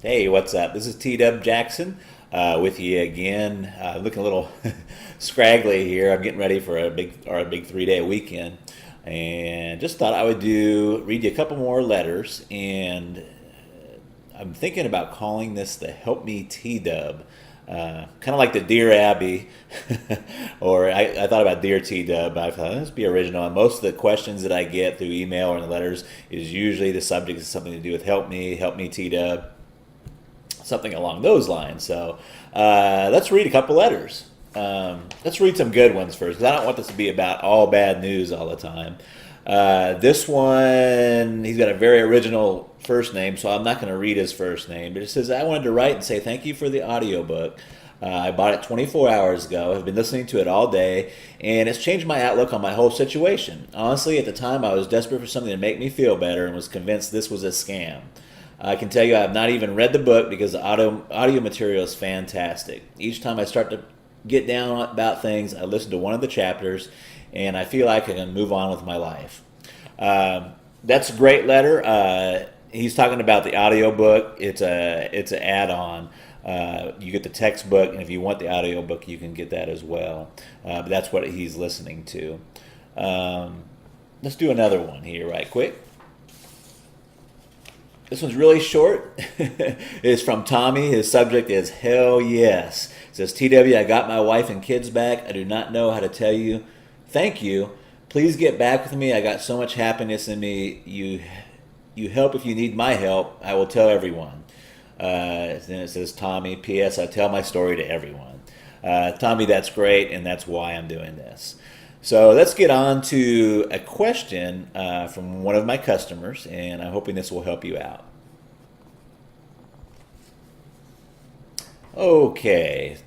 Hey, what's up? This is T-Dub Jackson with you again. Looking a little scraggly here. I'm getting ready for a big 3-day weekend, and just thought I would read you a couple more letters. And I'm thinking about calling this the Help Me T-Dub. Kind of like the Dear Abby, or I thought about Dear T-Dub, but I thought let's be original. And most of the questions that I get through email or in the letters is usually the subject is something to do with Help Me T-Dub, something along those lines. So let's read a couple letters. Let's read some good ones first, because I don't want this to be about all bad news all the time. This one, he's got a very original first name, so I'm not going to read his first name. But it says, I wanted to write and say thank you for the audiobook. I bought it 24 hours ago. I've been listening to it all day, and it's changed my outlook on my whole situation. Honestly, at the time, I was desperate for something to make me feel better and was convinced this was a scam. I can tell you I have not even read the book because the audio material is fantastic. Each time I start to get down about things, I listen to one of the chapters, and I feel like I can move on with my life. That's a great letter. He's talking about the audiobook. It's an add-on. You get the textbook, and if you want the audiobook, you can get that as well. But that's what he's listening to. Let's do another one here right quick. This one's really short. It's from Tommy. His subject is Hell Yes. It says, TW, I got my wife and kids back. I do not know how to tell you thank you. Please get back with me. I got so much happiness in me. You help if you need my help. I will tell everyone. Then it says, Tommy, P.S. I tell my story to everyone. Tommy, that's great, and that's why I'm doing this. So let's get on to a question from one of my customers, and I'm hoping this will help you out. Okay,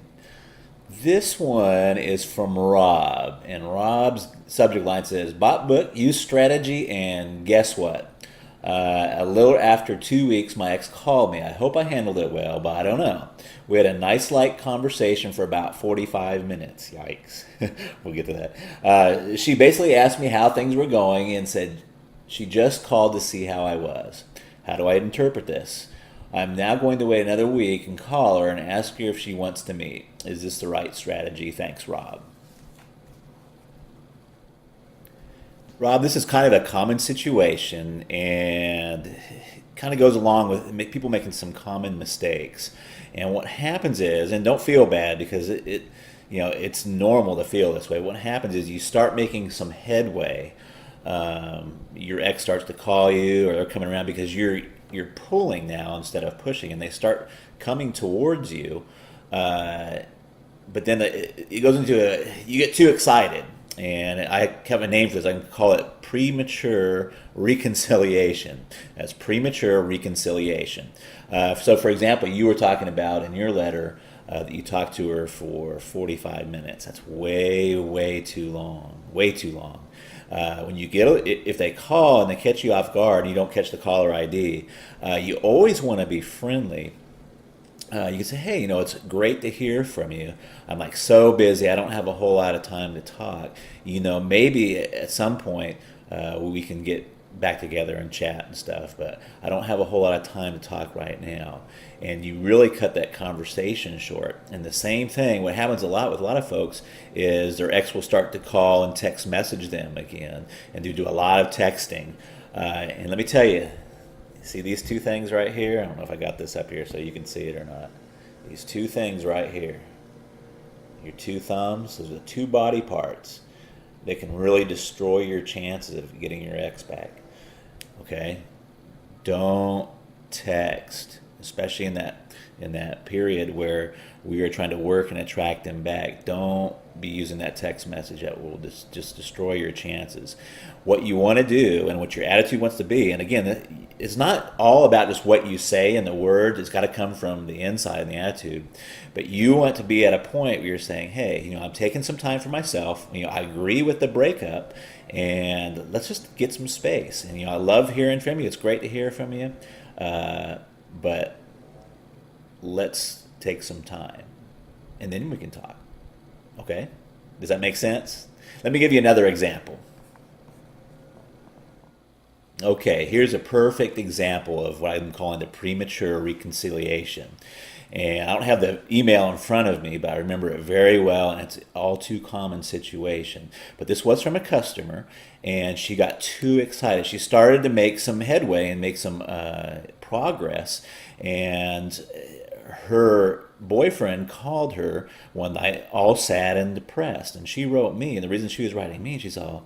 this one is from Rob, and Rob's subject line says, bought book, used strategy, and guess what? A little after 2 weeks, my ex called me. I hope I handled it well, but I don't know. We had a nice, light conversation for about 45 minutes. Yikes. We'll get to that. She basically asked me how things were going and said she just called to see how I was. How do I interpret this? I'm now going to wait another week and call her and ask her if she wants to meet. Is this the right strategy? Thanks, Rob. Rob, this is kind of a common situation, and it kind of goes along with people making some common mistakes. And what happens is, and don't feel bad because it's normal to feel this way. What happens is you start making some headway. Your ex starts to call you, or they're coming around because you're pulling now instead of pushing, and they start coming towards you. But then it goes into you get too excited. And I have a name for this. I can call it premature reconciliation. That's premature reconciliation. So, for example, you were talking about in your letter that you talked to her for 45 minutes. That's way, way too long. Way too long. When you if they call and they catch you off guard and you don't catch the caller ID, you always want to be friendly. You can say, hey, it's great to hear from you. I'm like so busy. I don't have a whole lot of time to talk. Maybe at some point we can get back together and chat and stuff, but I don't have a whole lot of time to talk right now. And you really cut that conversation short. And the same thing, what happens a lot with a lot of folks is their ex will start to call and text message them again and do a lot of texting. And let me tell you, see these two things right here? I don't know if I got this up here so you can see it or not. These two things right here. Your two thumbs, those are the two body parts. They can really destroy your chances of getting your ex back. Okay? Don't text, especially in that period where we are trying to work and attract them back. Don't be using that text message. That will just destroy your chances. What you want to do and what your attitude wants to be, and again, it's not all about just what you say and the words. It's got to come from the inside and the attitude. But you want to be at a point where you're saying, hey, I'm taking some time for myself. I agree with the breakup, and let's just get some space. And I love hearing from you. It's great to hear from you, but let's take some time, and then we can talk. Okay? Does that make sense? Let me give you another example. Okay, here's a perfect example of what I'm calling the premature reconciliation. And I don't have the email in front of me, but I remember it very well, and it's an all too common situation. But this was from a customer, and she got too excited. She started to make some headway and make some progress, and her boyfriend called her one night all sad and depressed, and she wrote me, and the reason she was writing me, she's all,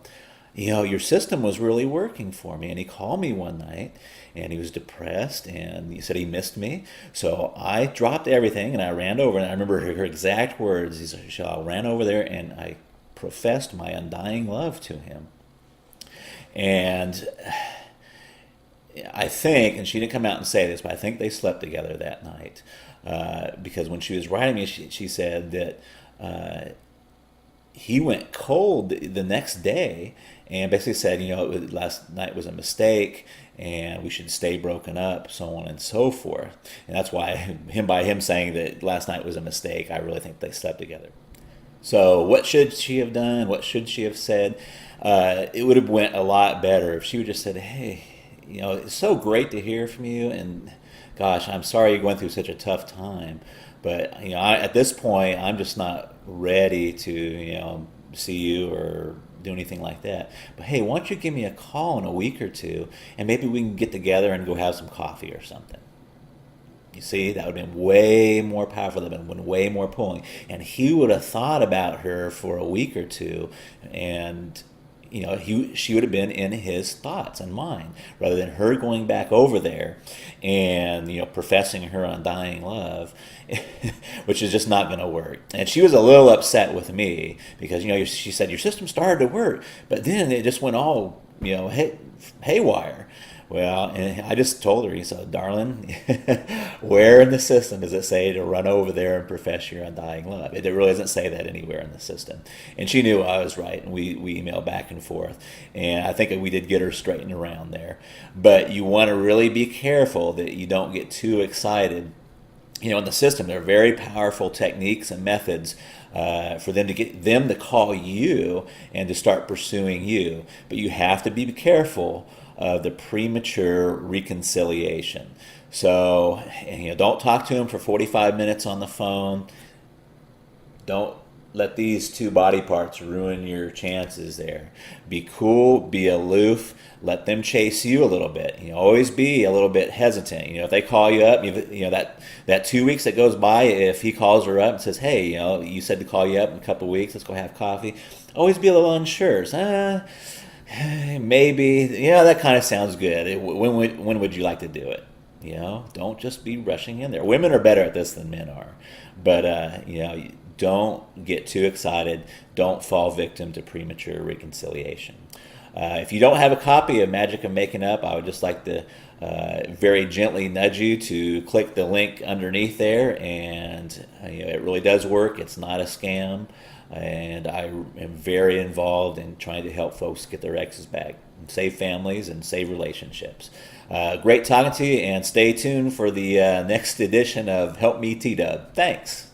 your system was really working for me. And he called me one night and he was depressed and he said he missed me. So I dropped everything and I ran over, and I remember her exact words. He said, I ran over there and I professed my undying love to him. And I think, and she didn't come out and say this, but I think they slept together that night. Because when she was writing me, she said that he went cold the next day and basically said, last night was a mistake and we should stay broken up, so on and so forth. And that's why by him saying that last night was a mistake, I really think they slept together. So what should she have done? What should she have said? It would have went a lot better if she would just said, hey, it's so great to hear from you, and gosh, I'm sorry you're going through such a tough time. But at this point, I'm just not ready to see you or do anything like that. But hey, why don't you give me a call in a week or two, and maybe we can get together and go have some coffee or something. You see, that would have been way more powerful. That would have been way more pulling. And he would have thought about her for a week or two, and she would have been in his thoughts and mind, rather than her going back over there and professing her undying love, which is just not going to work. And she was a little upset with me because she said your system started to work, but then it just went all haywire. Well, and I just told her, so darling, where in the system does it say to run over there and profess your undying love? It really doesn't say that anywhere in the system. And she knew I was right, and we emailed back and forth. And I think we did get her straightened around there. But you want to really be careful that you don't get too excited. In the system, there are very powerful techniques and methods for them to get them to call you and to start pursuing you. But you have to be careful of the premature reconciliation. So, don't talk to him for 45 minutes on the phone. Don't let these two body parts ruin your chances there. Be cool, be aloof, let them chase you a little bit. Always be a little bit hesitant. If they call you up, that 2 weeks that goes by, if he calls her up and says, hey, you said to call you up in a couple of weeks, let's go have coffee. Always be a little unsure. Maybe, that kind of sounds good. When would you like to do it? Don't just be rushing in there. Women are better at this than men are. But, don't get too excited. Don't fall victim to premature reconciliation. If you don't have a copy of Magic of Making Up, I would just like to very gently nudge you to click the link underneath there. And it really does work. It's not a scam. And I am very involved in trying to help folks get their exes back, and save families, and save relationships. Great talking to you, and stay tuned for the next edition of Help Me T-Dub. Thanks.